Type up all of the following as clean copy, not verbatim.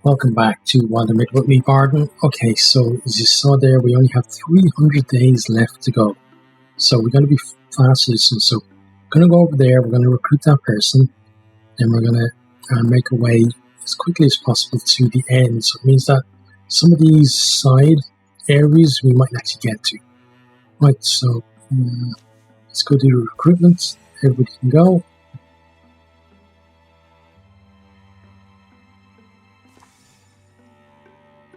Welcome back to Wildermyth with me, Bardon. Okay, so as you saw there, we only have 300 days left to go. So we're going to be fast citizens. So we're going to go over there, we're going to recruit that person, and we're going to make our way as quickly as possible to the end. So it means that some of these side areas we might actually get to. Right, so let's go do the recruitment. Everybody can go.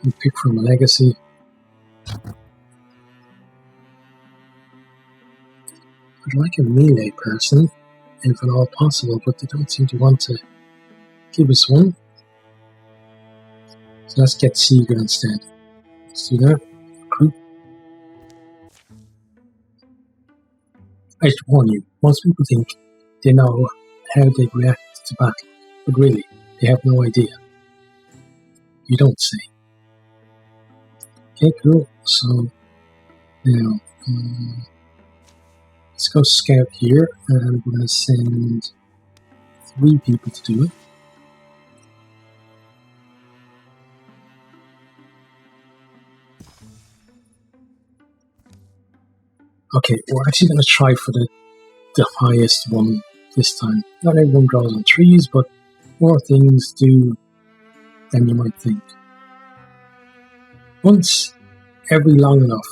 And pick from a legacy. I'd like a melee person, if at all possible, but they don't seem to want to give us one. So let's get Seeger instead. Let's do that. Recruit. I should warn you, most people think they know how they react to battle, but really, they have no idea. You don't say. Okay, cool. So now let's go scout here, and we're going to send 3 people to do it. Okay, we're actually going to try for the highest one this time. Not everyone grows on trees, but more things do than you might think. Once every long enough,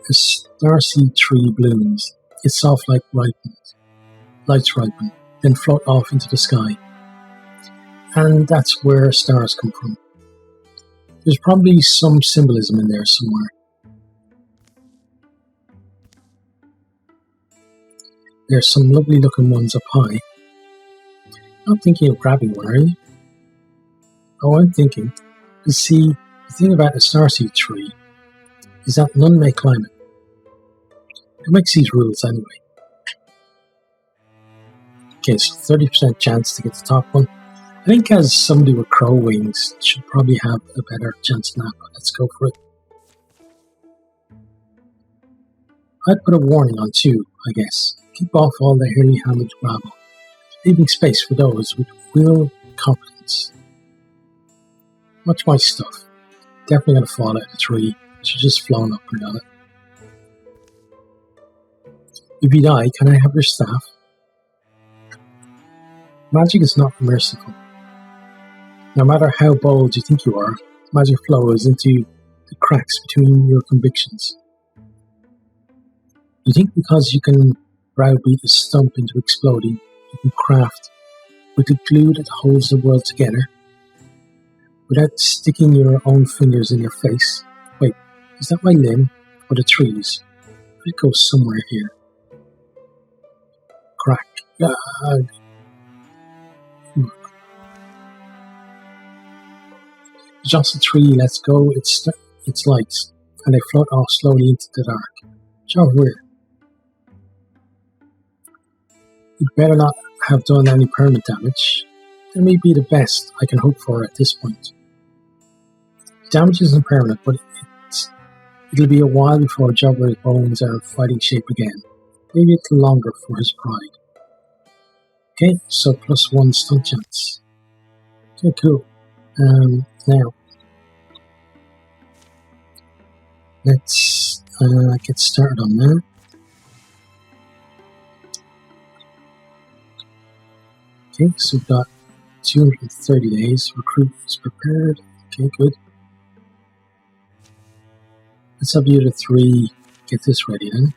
a starseed tree blooms. It's soft like lights ripen, then float off into the sky. And that's where stars come from. There's probably some symbolism in there somewhere. There's some lovely looking ones up high. Not thinking of grabbing one, are you? Oh, I'm thinking. You see, the thing about a starseed tree is that none may climb it. Who makes these rules anyway? Okay, so 30% chance to get the top one. I think as somebody with crow wings should probably have a better chance than that, but let's go for it. I'd put a warning on 2, I guess. Keep off all the hairy hammered gravel, leaving space for those with real competence. Much my stuff. Definitely going to fall out of the tree. Should just flown up and got it. If you die, can I have your staff? Magic is not merciful. No matter how bold you think you are, magic flows into the cracks between your convictions. You think because you can browbeat a stump into exploding, you can craft with the glue that holds the world together without sticking your own fingers in your face. Wait, is that my limb or the trees? It goes somewhere here. Crack. Just a tree lets go its lights, and they float off slowly into the dark. Job weird. You'd better not have done any permanent damage. That may be the best I can hope for at this point. Damage isn't permanent, but it'll be a while before Jobber's bones are fighting shape again. Maybe a little longer for his pride. Okay, so +1 stun chance. Okay, cool. Now, let's get started on that. Okay, so we've got 230 days. Recruit is prepared. Okay, good. Let's have you to 3 get this ready then.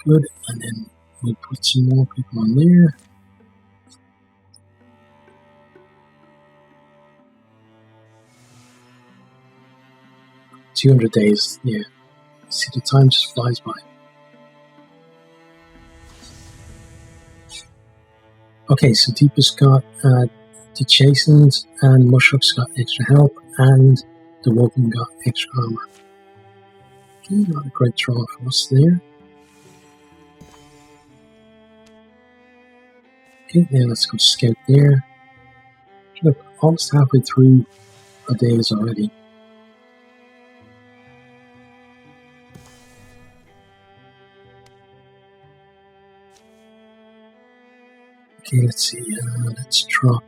Good, and then we'll put some more people on there. $200 days, yeah. See, the time just flies by. Okay, so Deepest got the Chastened, and Mushrook's got extra help, and the Woken got extra armor. Okay, not a great draw for us there. Okay, now let's go scout there. Look, almost halfway through our days already. Okay, let's see. Let's drop.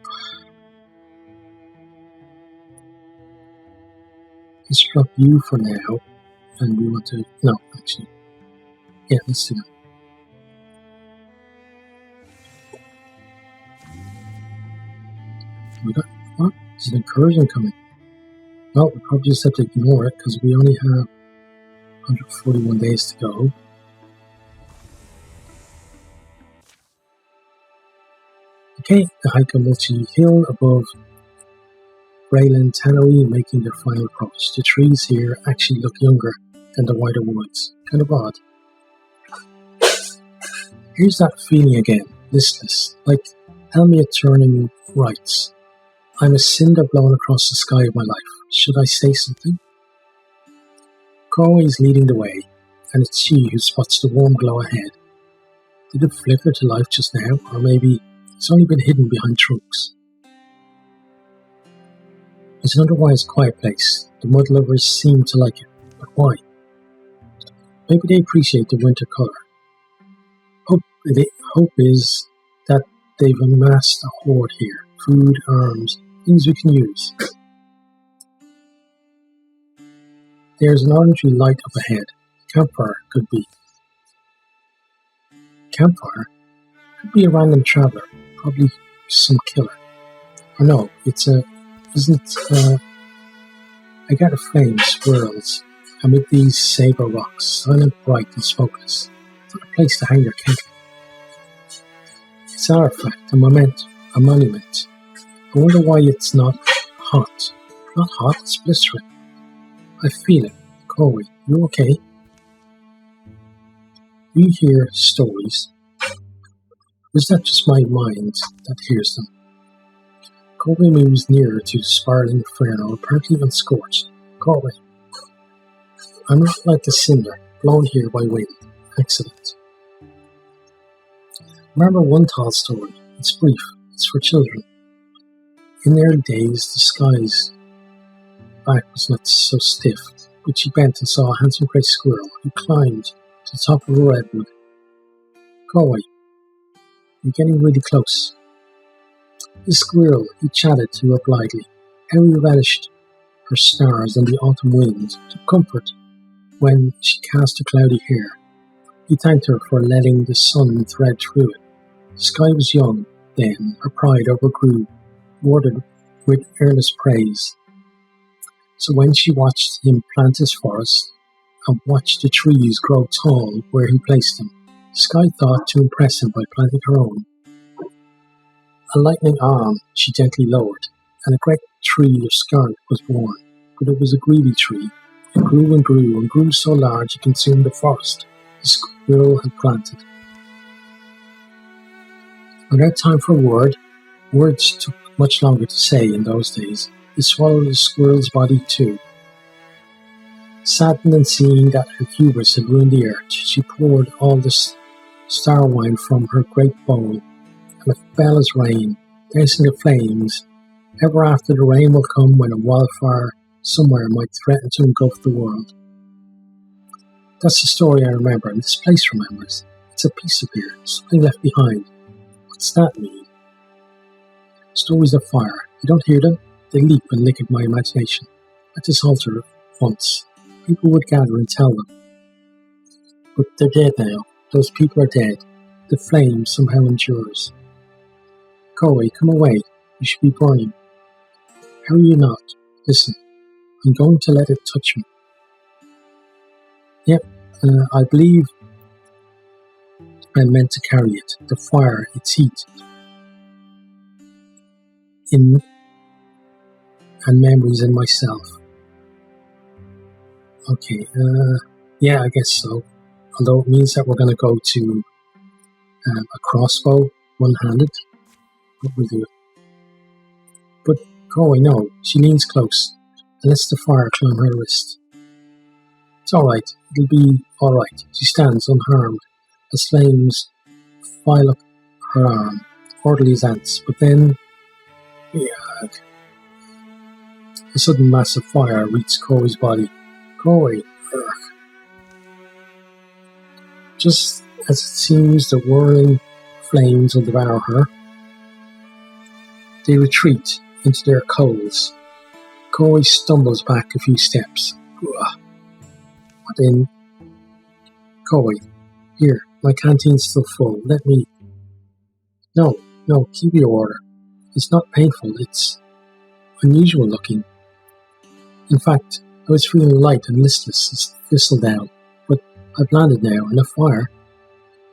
Let's drop you for now. And we want to. No, actually. Yeah, let's do that. We got. What? There's an incursion coming. Well, we probably just have to ignore it because we only have 141 days to go. Okay, the hike a multi-hill above Raylan Tannery making their final approach. The trees here actually look younger than the wider woods. Kind of odd. Here's that feeling again, listless, like Helmia turning rights. I'm a cinder blown across the sky of my life. Should I say something? Corey is leading the way, and it's she who spots the warm glow ahead. Did it flicker to life just now, or maybe it's only been hidden behind trunks? It's an otherwise quiet place. The mudlovers seem to like it, but why? Maybe they appreciate the winter colour. Hope is that they've amassed a hoard here. Food, arms, things we can use. There's an orangey light up ahead. Campfire could be. Campfire? Could be a random traveller. Probably some killer. Or no, I got a flame swirls amid these sabre rocks, silent, bright and smokeless. Not a place to hang your kettle. It's an artifact, a monument. I wonder why it's not hot. Not hot, it's blistering. I feel it. Corey, you okay? You hear stories. Or is that just my mind that hears them? Corey moves nearer to the spiraling inferno, apparently unscorched. Corey. I'm not like a cinder, blown here by wind. Accident. Remember one tall story. It's brief. It's for children. In the early days, the sky's back was not so stiff, but she bent and saw a handsome grey squirrel who climbed to the top of a redwood. Go away. You're getting really close. The squirrel, he chatted to her blithely, how he relished her stars and the autumn wind, took comfort when she cast her cloudy hair. He thanked her for letting the sun thread through it. The sky was young then, her pride overgrew, worded with earnest praise. So when she watched him plant his forest, and watched the trees grow tall where he placed them, the sky thought to impress him by planting her own. A lightning arm she gently lowered, and a great tree of scarlet was born, but it was a greedy tree. It grew and grew, and grew so large it consumed the forest the squirrel had planted. Without time for a word, words took much longer to say in those days. He swallowed the squirrel's body too. Saddened and seeing that her hubris had ruined the earth, she poured all the star wine from her great bowl, and it fell as rain, dousing the flames. Ever after the rain will come when a wildfire somewhere might threaten to engulf the world. That's the story I remember, and this place remembers. It's a piece of here, something left behind. What's that mean? Stories of fire. You don't hear them? They leap and lick at my imagination. At this altar once, people would gather and tell them. But they're dead now. Those people are dead. The flame somehow endures. Go away, come away. You should be burning. How are you not? Listen, I'm going to let it touch me. Yep, I believe I'm meant to carry it. The fire, its heat. And memories in myself. Okay, yeah, I guess so. Although it means that we're going to go to a crossbow, one-handed. What will do? But Corey, no, she leans close and lets the fire climb her wrist. It's alright, it'll be alright. She stands unharmed as flames file up her arm, orderly as ants, but then, yuck. A sudden mass of fire reaches Corey's body. Corey, ugh. Just as it seems the whirling flames will devour her, They retreat into their coals. Koi stumbles back a few steps. Then, Koi, here, my canteen's still full. Let me... No, keep your order. It's not painful, it's unusual looking. In fact, I was feeling light and listless as thistledown, but I've landed now in a fire.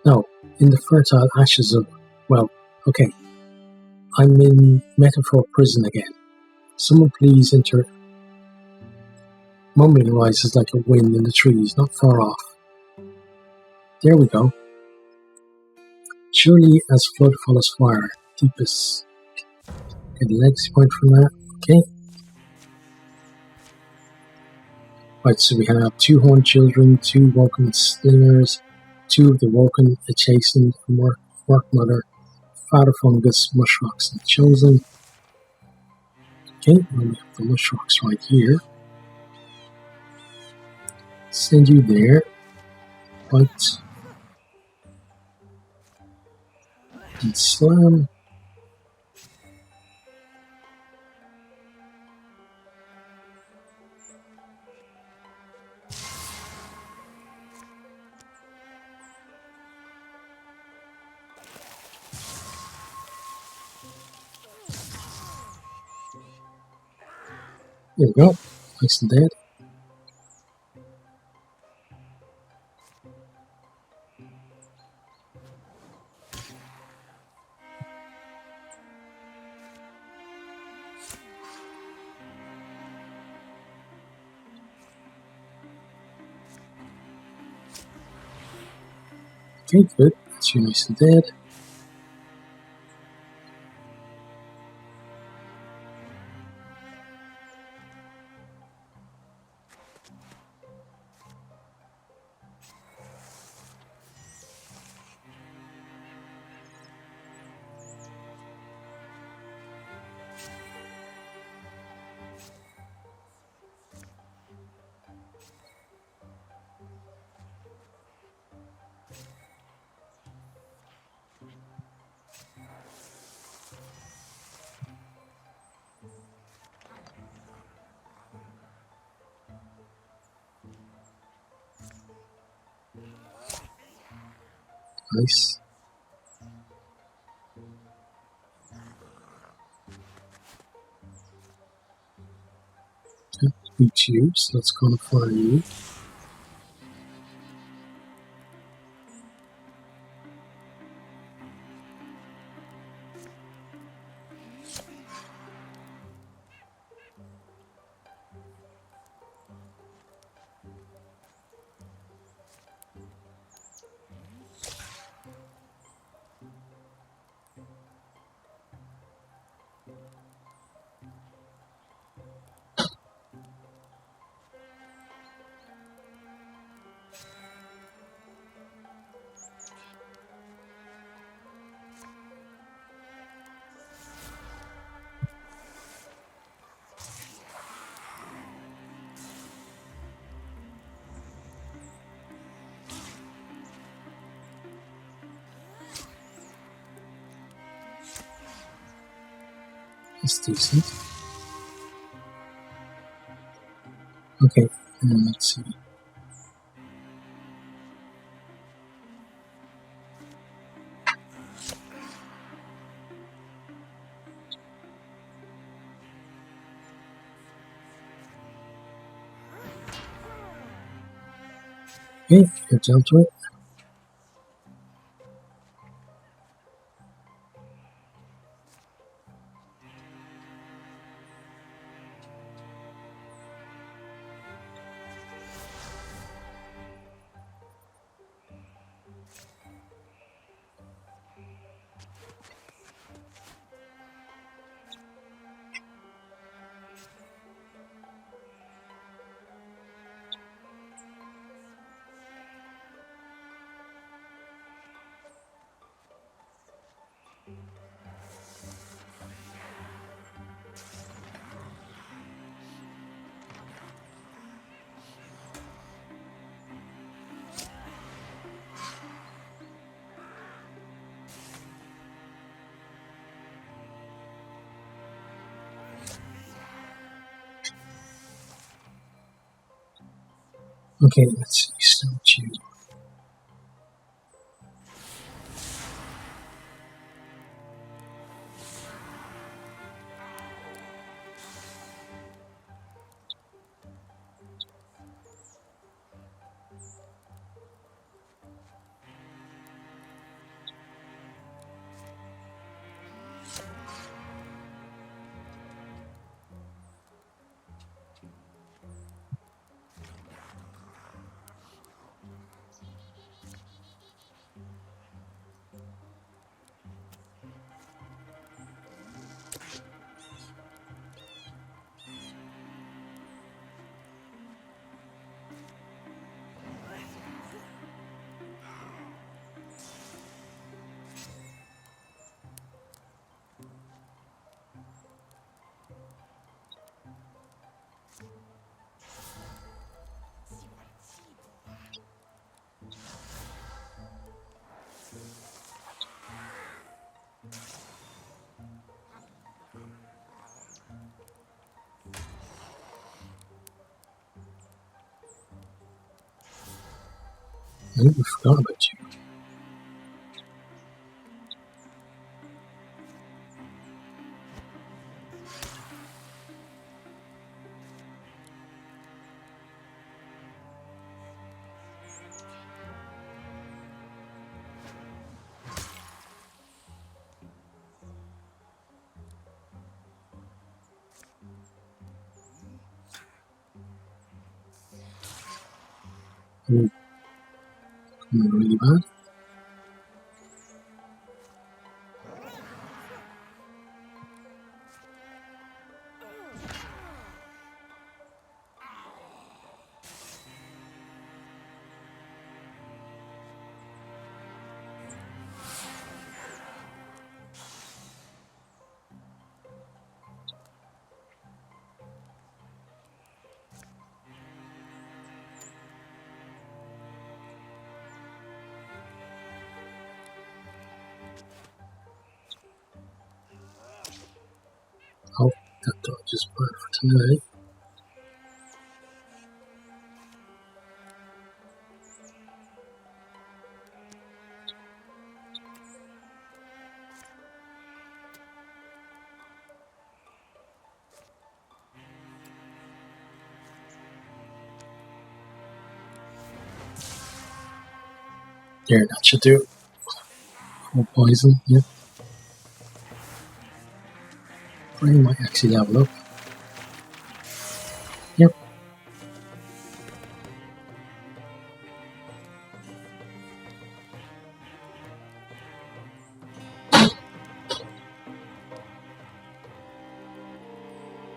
No, in the fertile ashes of... Well, okay. I'm in metaphor prison again. Someone please enter... Mumbling rises like a wind in the trees, not far off. There we go. Surely as flood follows fire, deepest. Get the legacy point from that. Okay. Right, so we have 2 horned children, 2 woken slingers, 2 of the woken, the chastened, work mother, father fungus, mushrocks, and chosen. Okay, and we have the mushrocks right here. Send you there. Right. And slam. There we go. Nice and dead. Okay, good. That's you nice and dead. Nice. Okay, beat you, so let's go and fire you. That's decent. Okay, and let's see. Okay, get down to it. Okay, let's see, statue. I think we forgot about you. Oh, really bad. Oh, that dodge is bad for tonight. There, that should do. Oh, poison, yeah. Brain might actually level up. Yep.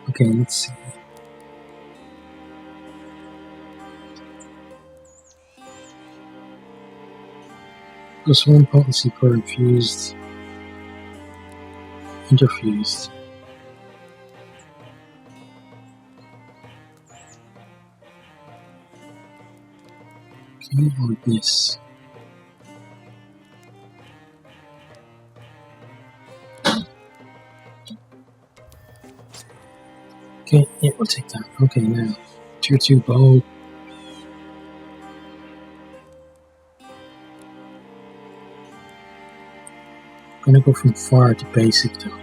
Okay, let's see. +1 potency per infused, interfused. Okay, or this. Okay, yeah, we'll take that. Okay, now, tier 2 bow. Gonna go from far to basic though.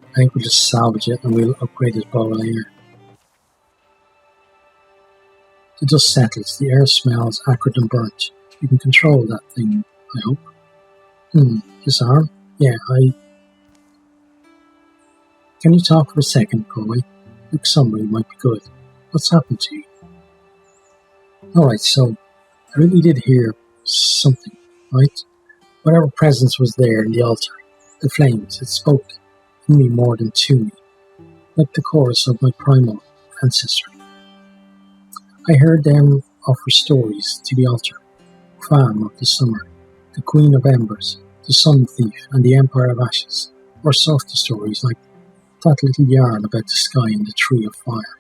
I think we'll just salvage it and we'll upgrade his bow later. The dust settles, the air smells acrid and burnt. You can control that thing, I hope. Disarm? Yeah, Can you talk for a second, boy? Look, somebody might be good. What's happened to you? Alright, so, I really did hear something, right? Whatever presence was there in the altar, the flames, it spoke in me more than to me, like the chorus of my primal ancestry. I heard them offer stories to the altar, Fam of the summer, the Queen of Embers, the Sun Thief, and the Empire of Ashes, or softer stories like that little yarn about the sky and the tree of fire.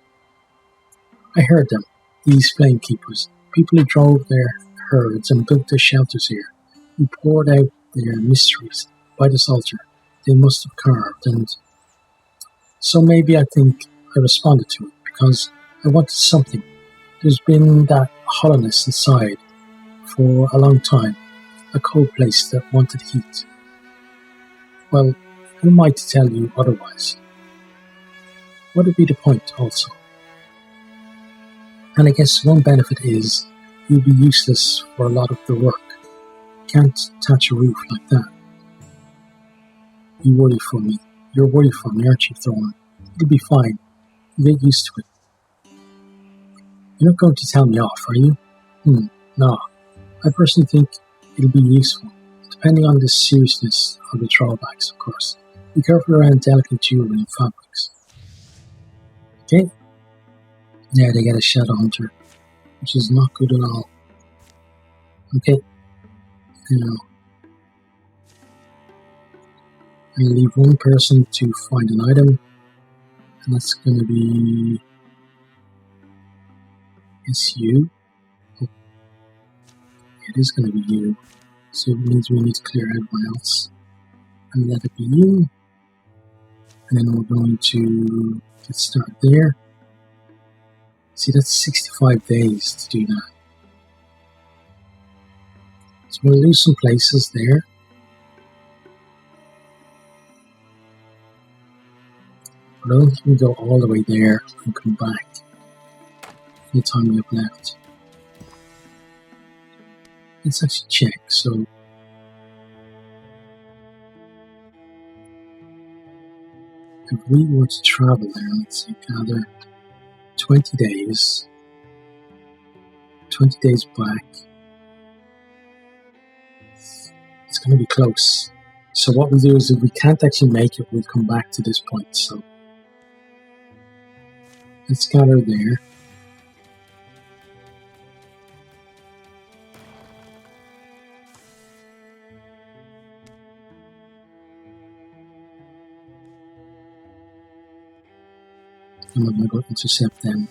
I heard them, these flame keepers, people who drove their herds and built their shelters here, who poured out their mysteries by this altar they must have carved, and so maybe I think I responded to it because I wanted something. There's been that hollowness inside for a long time, a cold place that wanted heat. Well, who am I to tell you otherwise? What would be the point, also? And I guess one benefit is you'll be useless for a lot of the work. Can't touch a roof like that. You worry for me. You're worried for me, aren't you, Thorn? It'll be fine. You get used to it. You're not going to tell me off, are you? No. I personally think it'll be useful, depending on the seriousness of the drawbacks, of course. Be careful around delicate jewelry and fabrics. Okay? Yeah, they get a shadow hunter, which is not good at all. Okay. Now, I leave one person to find an item, and that's going to be... It's you. Oh, it is going to be you. So it means we need to clear everyone else. And let it be you. And then we're going to get started there. See, that's 65 days to do that. So we'll lose some places there. But I don't think we go all the way there and come back any time we have left. Let's actually check. So if we were to travel there, let's say gather 20 days, 20 days back, it's going to be close. So what we'll do is if we can't actually make it, we'll come back to this point. So let's gather there. And we're going to go intercept them.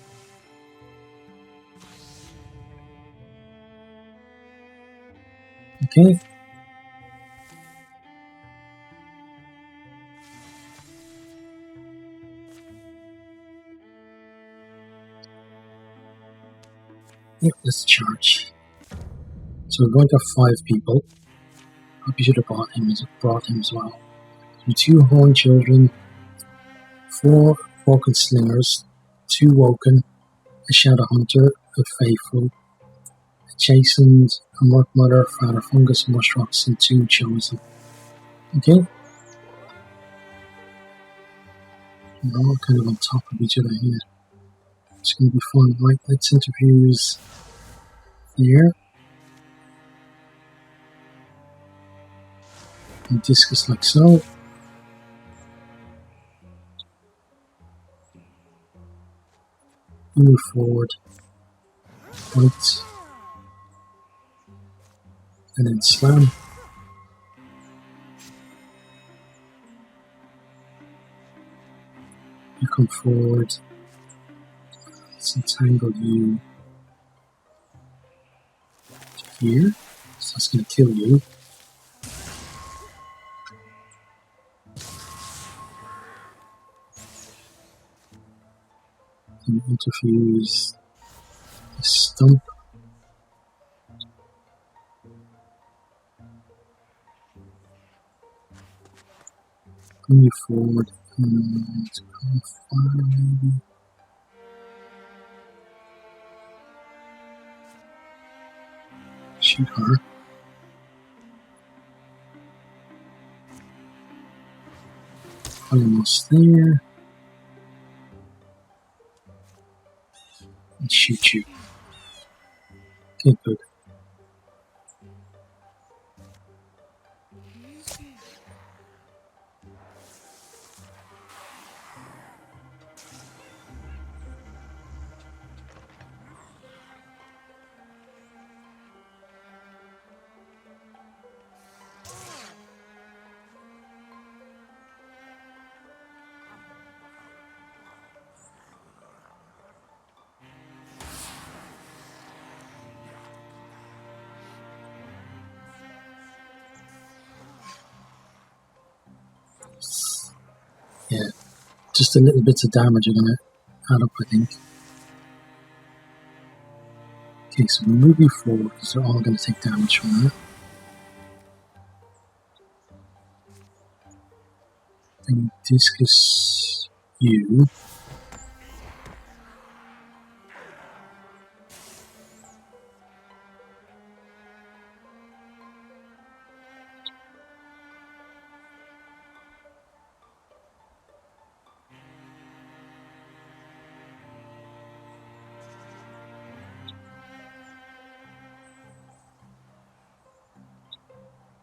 Okay. Yep, let's charge. So we're going to have 5 people. Probably should have brought him as well. 2 horned children, 4 Woken slingers, 2 woken, a shadow hunter, a faithful, a chastened, a murk mother, father fungus, mushrocks, and 2 chosen. Okay? They're all kind of on top of each other here. It's going to be fun, right? Let's interviews there. And discus like so. Move forward, right, and then slam. You come forward, let's entangle you to here, so that's going to kill you. And interfuse the stump. Bring you forward and come fire maybe. Shoot her. Almost there. And shoot you. Okay, good. Yeah, just a little bits of damage are going to add up, I think. Okay, so we move you forward because they're all going to take damage from that. Then discus you.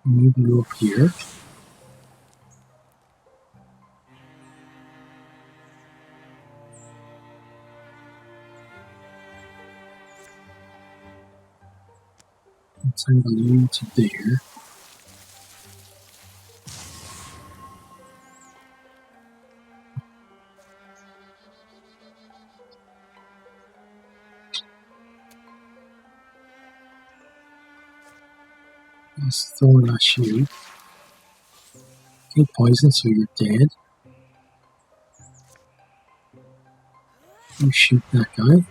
Move you up here. Let's angle you to there. Let's throw it at you. Okay, poison, so you're dead. You shoot that guy.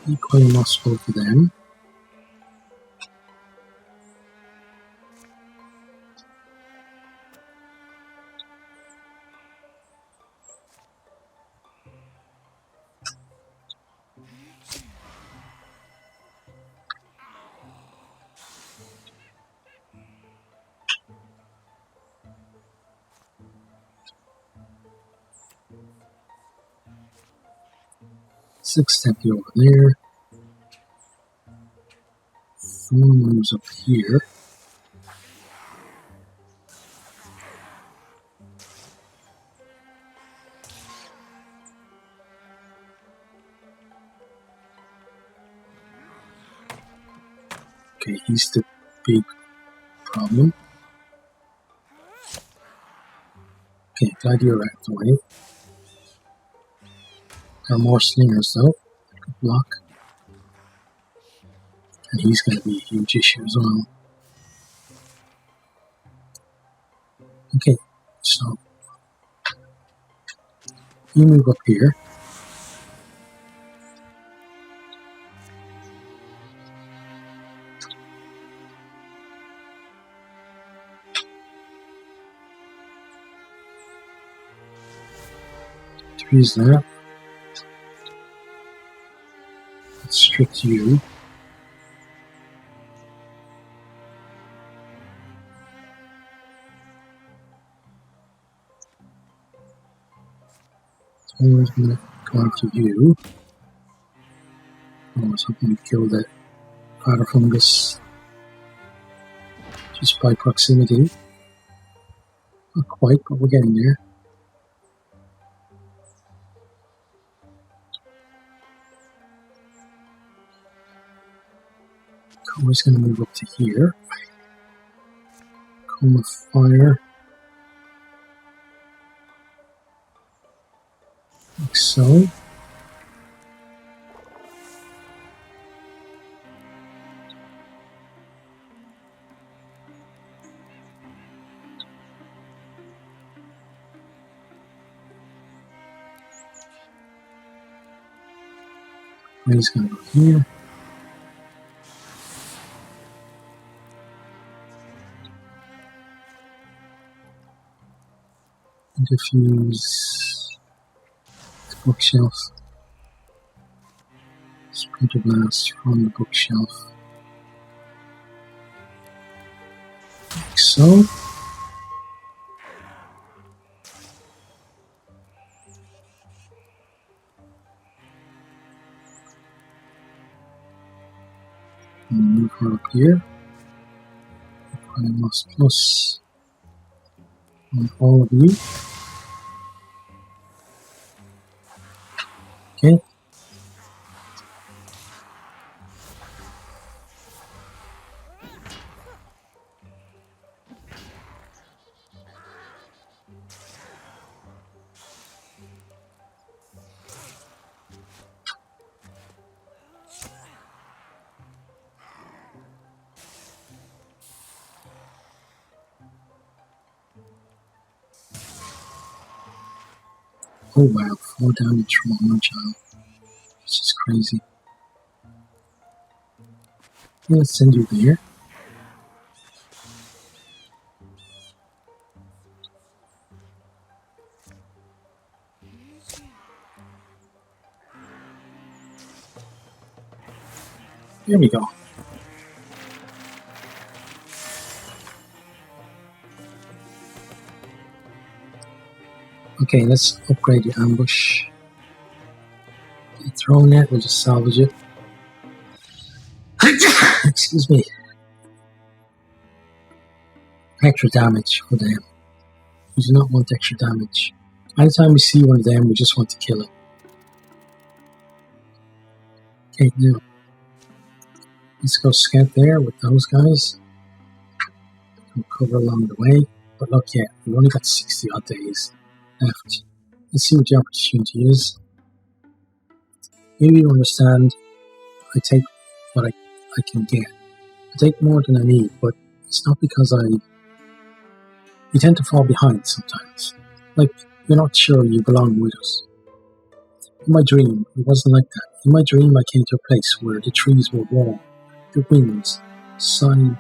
Equally lost both of them. Six step you over there. Four moves up here. Okay, he's the big problem. Okay, glad you're out of the way. There are more slingers though. Good block. And he's going to be a huge issue as well. Okay, so you move up here. Three's that. Let's strict you. Always going to go after you. I was hoping we killed that powder fungus just by proximity. Not quite, but we're getting there. Core's going to move up to here. Cone of fire. Like so. He's going to go here. Diffuse the bookshelf. Splinter blast from the bookshelf. Like so. And move her up here. Lost plus on all of you. Okay. Oh wow, 4 damage from one child. This is crazy. Yeah, let's send you there. There we go. Okay, let's upgrade your ambush. The throw net, we'll just salvage it. Excuse me. Extra damage for them. We do not want extra damage. Anytime we see one of them, we just want to kill it. Okay, now let's go scout there with those guys. We'll cover along the way. But look, yeah, we've only got 60 odd days left. Let's see what the opportunity is. Maybe you understand, I take what I can get. I take more than I need, but it's not because you tend to fall behind sometimes. Like, you're not sure you belong with us. In my dream, it wasn't like that. In my dream, I came to a place where the trees were warm, the winds sighing,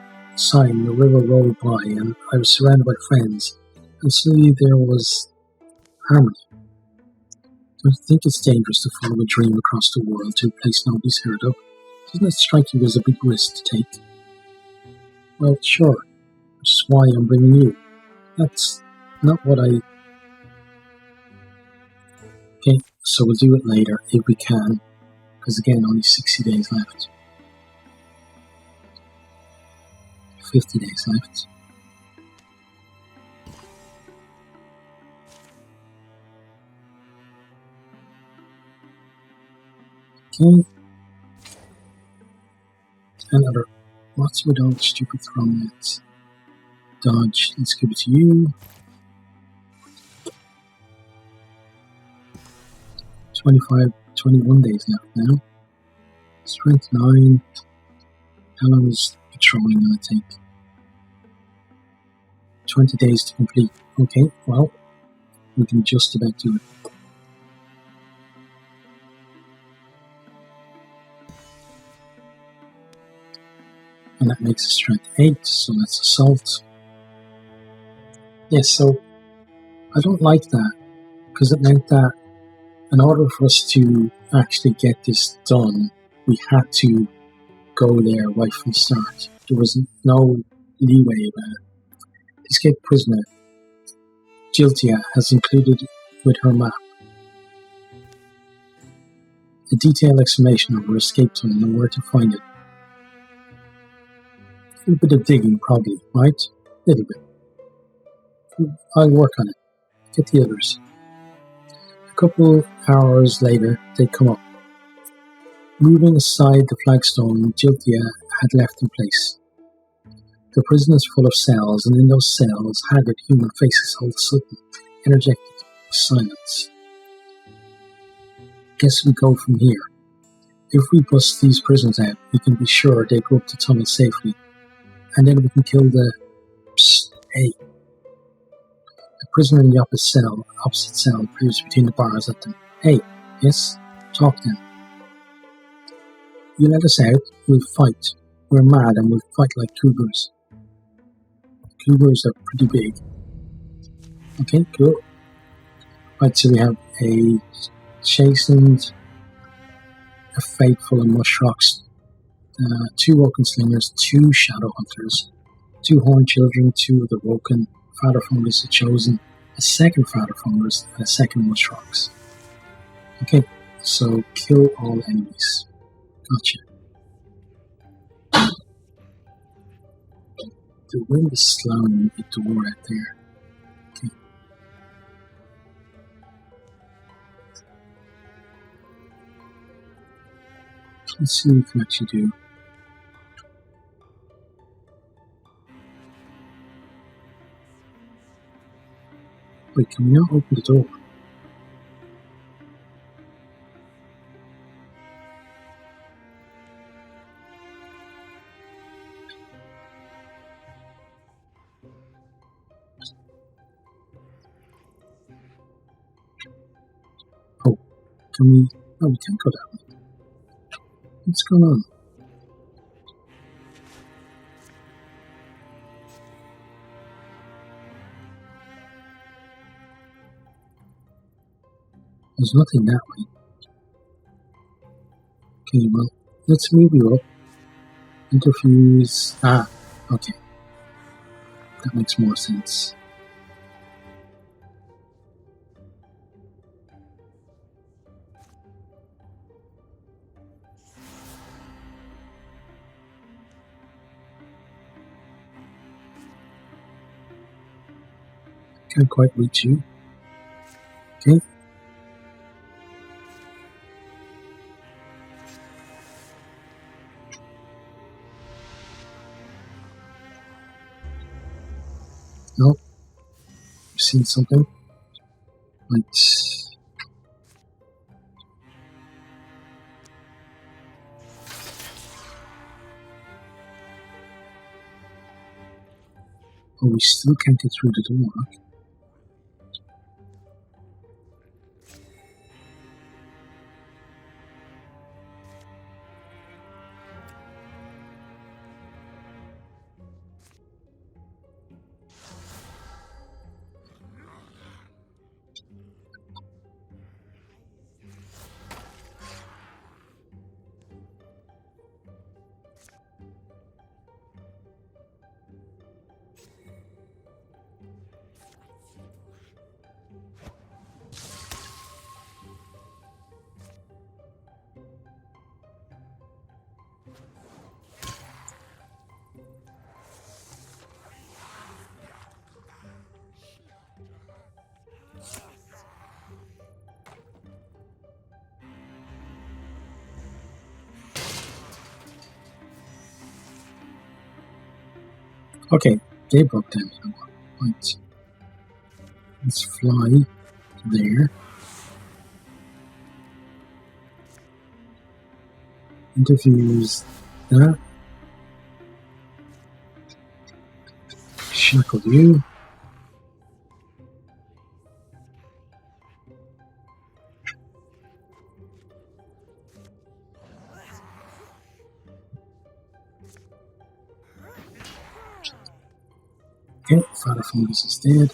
the river rolled by, and I was surrounded by friends, and suddenly there was harmony. Don't you think it's dangerous to follow a dream across the world to a place nobody's heard of? Doesn't it strike you as a big risk to take? Well, sure, which is why I'm bringing you. That's not what I... Okay, so we'll do it later, if we can, because again, only 60 days left. 50 days left. Okay. Another. What's with all the stupid throw nets? Dodge, let's give it to you. 21 days left now. Strength 9. How long is patrolling going to take? 20 days to complete. Okay, well, we can just about do it. And that makes a strength 8, so that's assault. Yes, so I don't like that, because it meant that in order for us to actually get this done, we had to go there right from the start. There was no leeway about it. Escaped prisoner Jiltia has included with her map a detailed explanation of her escape tunnel and where to find it. A little bit of digging, probably, right? A little bit. I'll work on it. Get the others. A couple hours later, they come up. Moving aside the flagstone Jiltia had left in place. The prison is full of cells, and in those cells, haggard human faces hold sudden, energetic silence. Guess we go from here. If we bust these prisoners out, we can be sure they go up the tunnel safely, and then we can kill the... Psst, hey. The prisoner in the opposite cell appears between the bars at them. Hey, yes, talk then. You let us out, we'll fight. We're mad and we'll fight like cougars. Cougars are pretty big. Okay, cool. Right, so we have a chastened, a faithful and mushrocks, 2 woken slingers, 2 shadow hunters, 2 horned children, 2 of the woken, father fungus are chosen, a second father fungus, and a second mushrocks. Okay, so kill all enemies. Gotcha. The wind is slowing the door out there. Okay. Let's see what we can actually do. Wait, can we not open the door? Can we... Oh, we can't go that way. What's going on? There's nothing that way. Okay, well, let's move you up. Interfuse... Ah, okay. That makes more sense. Can't quite reach you. Okay. Nope. You've seen something? Right. Oh, we still can't get through the door. Okay, they broke down the door. Right. Let's fly there. Interfuse that. Shackle you. Okay, Father Fungus is dead.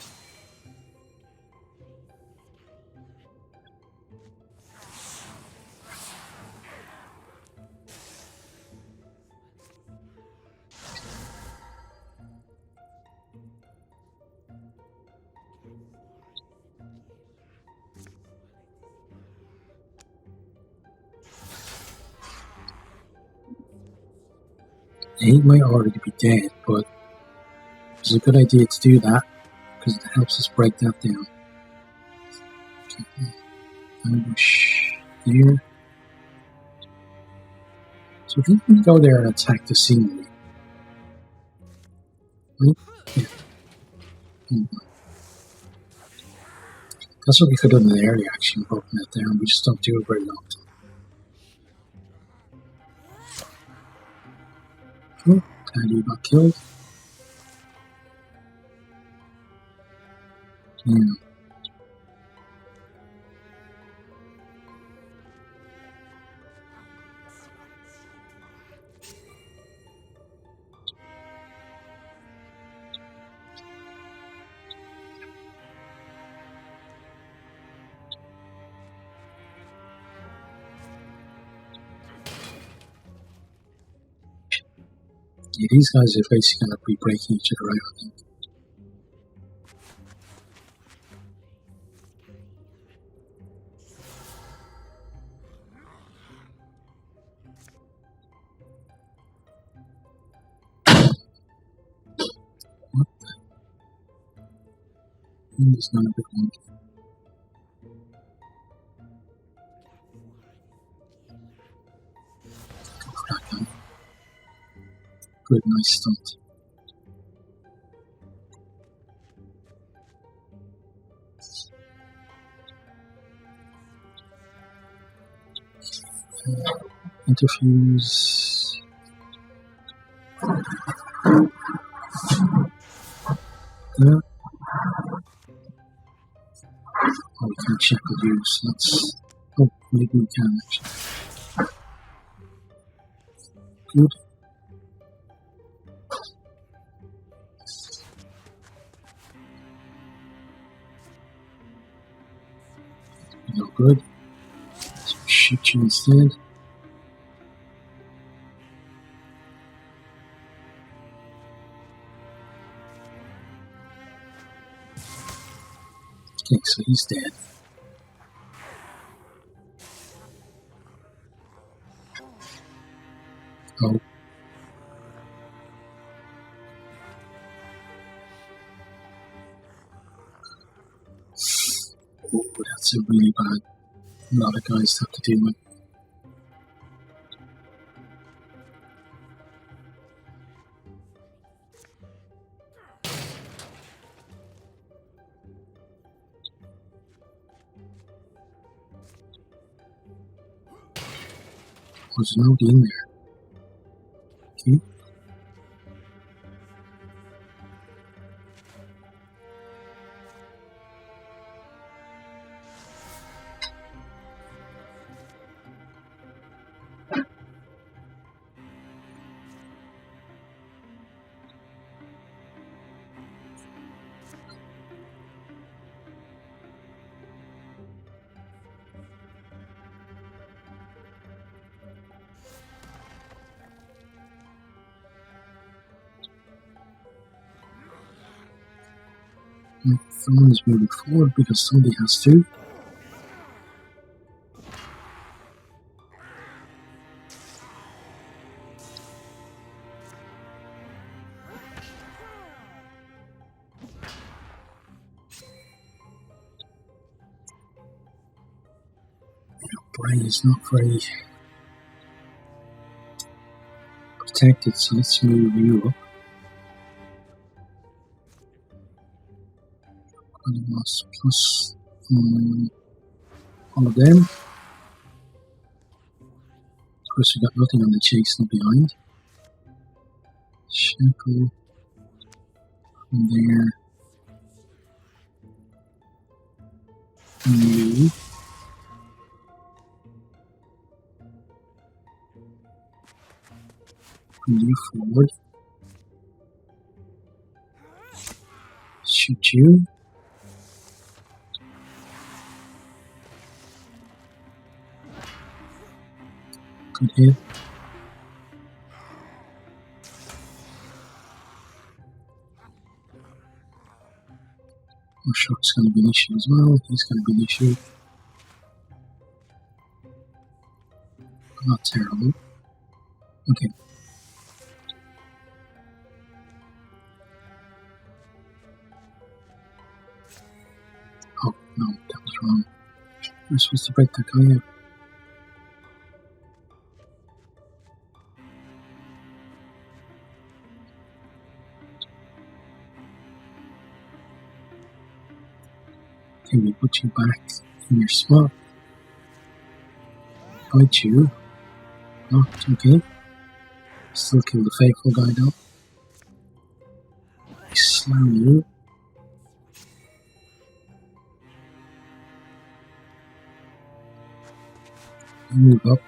He might already be dead, but it's a good idea to do that because it helps us break that down. Okay. Ambush there. So if we can go there and attack the scenery. Right? Yeah. That's what we could have done in the early action, broken that down. We just don't do it very often. Oh, Taddy got killed. Yeah. Yeah, these guys are basically going to be breaking each other out, I think. What the? There's none of it one. Go for that guy. Good, nice stunt. Interfuse. That. Oh, we can't shackle you, so let's... Oh, Maybe we can actually. Good. No good. So shoot you instead. Okay, so he's dead. Oh. Oh, that's a really bad. A lot of guys have to deal with. There's nobody in there. Okay. Someone's moving forward because somebody has to. Brain is not very protected, so let's move you up. Plus all of them. Of course, we got nothing on the chasing behind. Shackle from there. You. Bring you forward. Shoot you. Good hit. Oh, shot's going to be an issue as well. He's going to be an issue. Not terrible. Okay. Oh, no, that was wrong. We're supposed to break that guy out. Okay, we put you back in your spot. Bite you. Oh, it's okay. Still kill the faithful guy though. I slam you. You move up.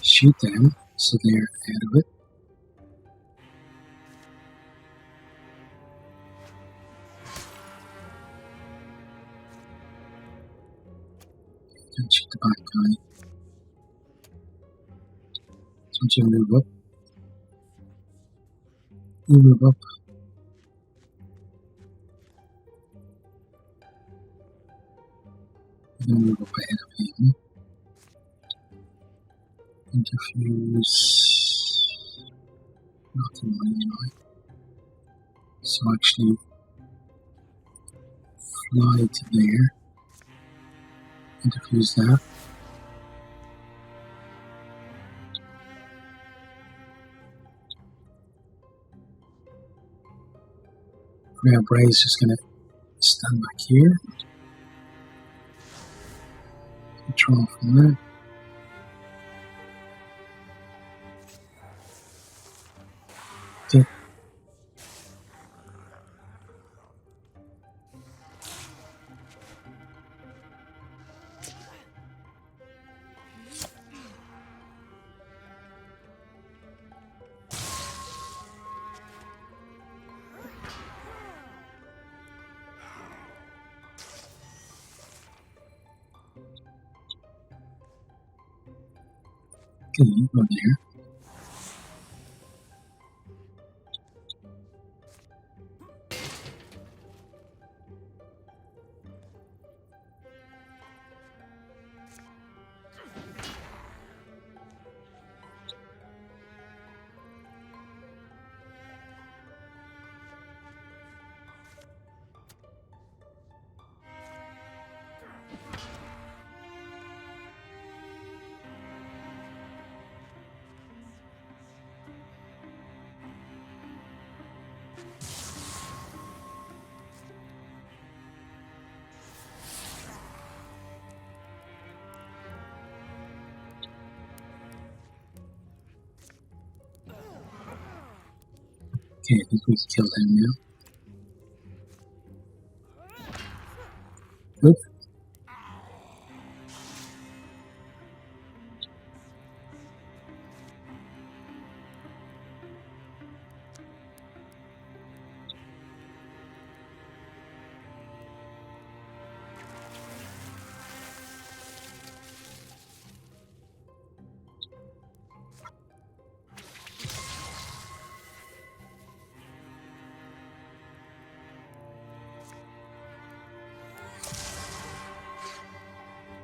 Shoot them so they're out of it. And shoot the back guy. So once you move up, you move up. And then move up ahead of him. Interfuse. Nothing really. So actually fly to there. Interfuse that. Rare Braze is just going to stand back here. Control from that. Okay. Okay, you go there. Okay, I think we can kill them now. Good.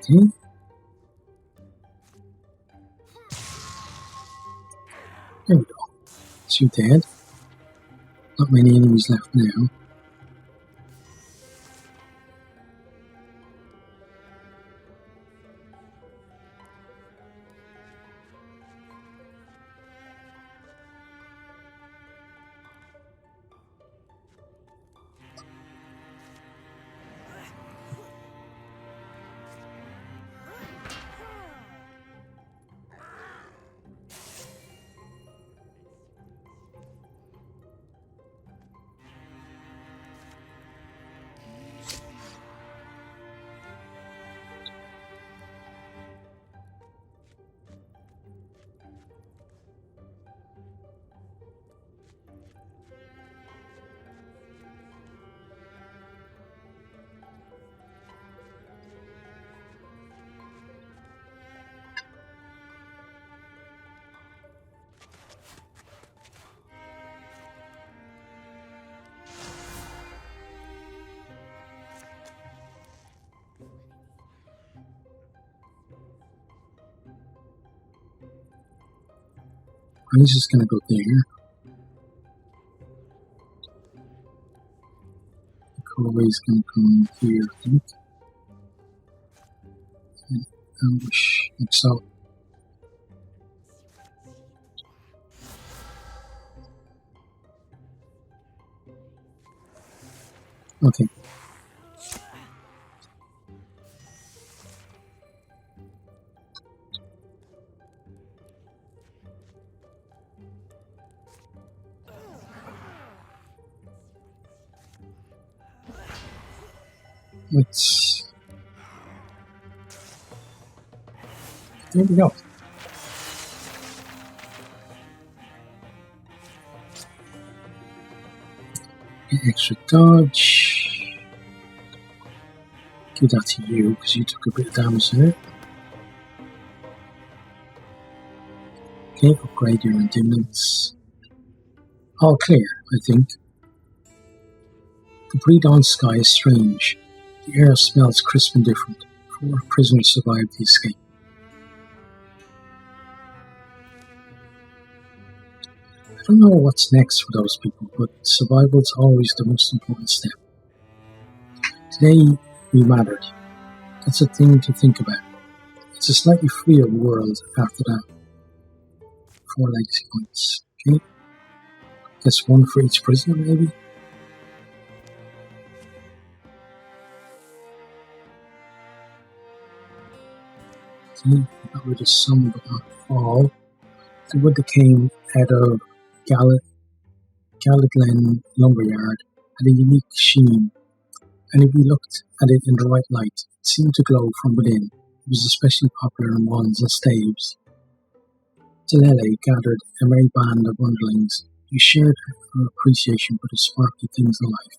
Okay. There we go. Two dead. Not many enemies left now. I'm just gonna go there. The Corway's gonna come here, I think. And ambush, like so. Okay. Let's. There we go. An extra dodge. Give that to you because you took a bit of damage there. Okay, upgrade your endurance. All clear, I think. The pre-dawn sky is strange. The air smells crisp and different. 4 prisoners survived the escape. I don't know what's next for those people, but survival is always the most important step. Today, we mattered. That's a thing to think about. It's a slightly freer world after that. 4 legacy points. Okay. Guess 1 for each prisoner, maybe? Okay, I got rid of some, but not all. The wood that came out of Gallaglen Lumberyard had a unique sheen, and if we looked at it in the right light, it seemed to glow from within. It was especially popular in wands and staves. Delele gathered a merry band of underlings who shared her appreciation for the sparkly things in life.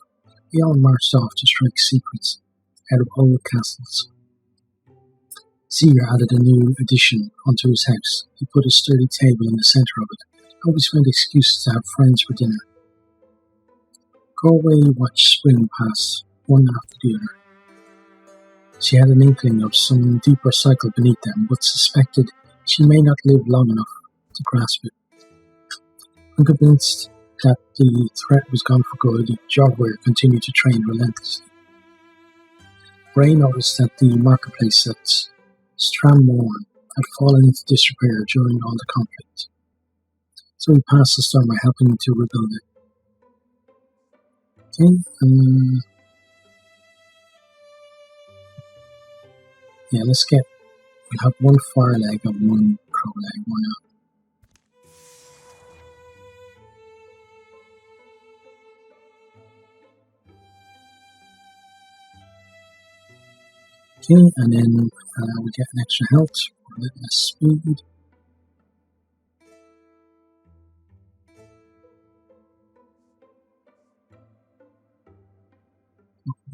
They all marched off to strike secrets out of old castles. Seeger added a new addition onto his house. He put a sturdy table in the centre of it. He always found excuses to have friends for dinner. Galway watched spring pass, one after the other. She had an inkling of some deeper cycle beneath them, but suspected she may not live long enough to grasp it. Unconvinced that the threat was gone for good, Jogware continued to train relentlessly. Ray noticed that the marketplace at Stranmorn had fallen into disrepair during all the conflict, so he passed the storm by helping to rebuild it. Okay, yeah, we'll have one fire leg and one crow leg, why not? Okay, and then we get an extra health for a little less speed.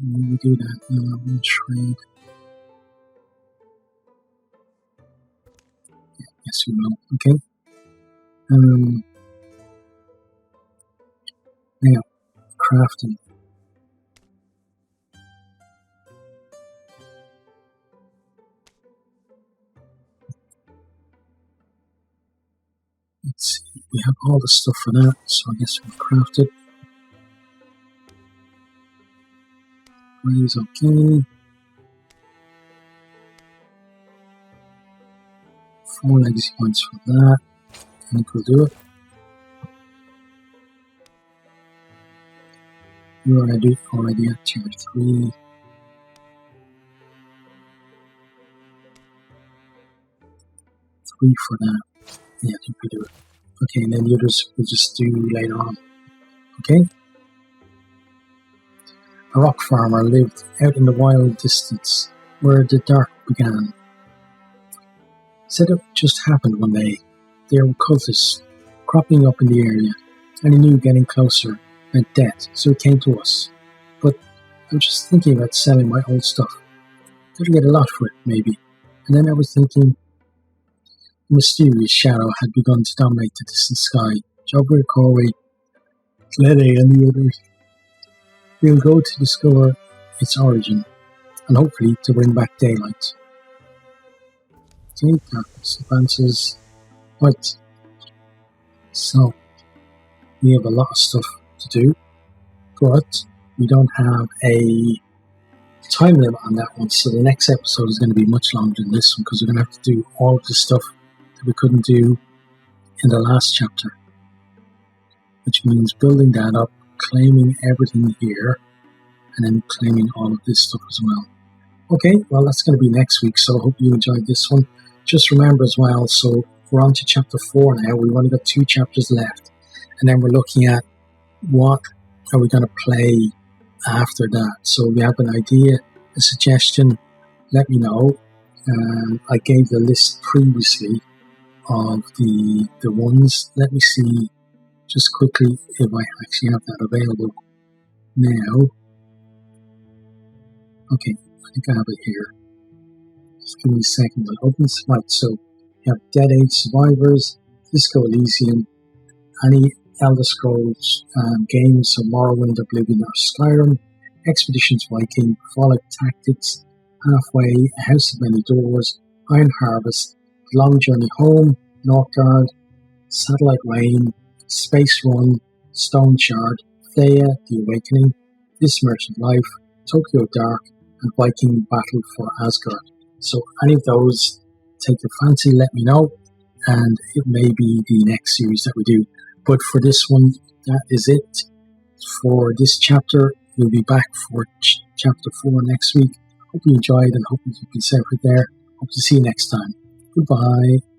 We do that, one trade. Yeah, yes, we will. Okay. Now, crafting. Let's see, we have all the stuff for that, so I guess we'll craft it. Raise okay. 4 legacy points for that. I think we'll do it. We're already at tier 3. 3 for that. Yeah, I think we do it. Okay, and then the others we'll just do later on. Okay? A rock farmer lived out in the wild distance where the dark began. Said it just happened one day. There were cultists cropping up in the area, and he knew getting closer meant death, so he came to us. But I'm just thinking about selling my old stuff. Could get a lot for it, maybe. And then I was thinking, a mysterious shadow had begun to dominate the distant sky. Jogger, Corway, Glennie, and the others. We'll go to discover its origin, and hopefully to bring back daylight. Okay, darkness advances. Right. So, we have a lot of stuff to do, but we don't have a time limit on that one, so the next episode is going to be much longer than this one, because we're going to have to do all of the stuff that we couldn't do in the last chapter, which means building that up, claiming everything here, and then claiming all of this stuff as well. Okay, well, that's going to be next week, so I hope you enjoyed this one. Just remember as well, so we're on to chapter 4 now. We've only got 2 chapters left, and then we're looking at what are we going to play after that. So if you have an idea, a suggestion, let me know. I gave the list previously of the ones. Let me see just quickly if I actually have that available now. Okay, I think I have it here. Just give me a second. I'll open this. Right, so you have Dead Age Survivors, Disco Elysium, any Elder Scrolls games, so Morrowind, Oblivion, or Skyrim, Expeditions Viking, Fallout Tactics, Halfway, A House of Many Doors, Iron Harvest, Long Journey Home, Northgard, Satellite Rain, Space Run, Stone Shard, Thea, The Awakening, This Merchant Life, Tokyo Dark, and Viking Battle for Asgard. So any of those take your fancy, let me know, and it may be the next series that we do. But for this one, that is it for this chapter. We'll be back for chapter 4 next week. Hope you enjoyed and hope you keep yourself out there. Hope to see you next time. Goodbye.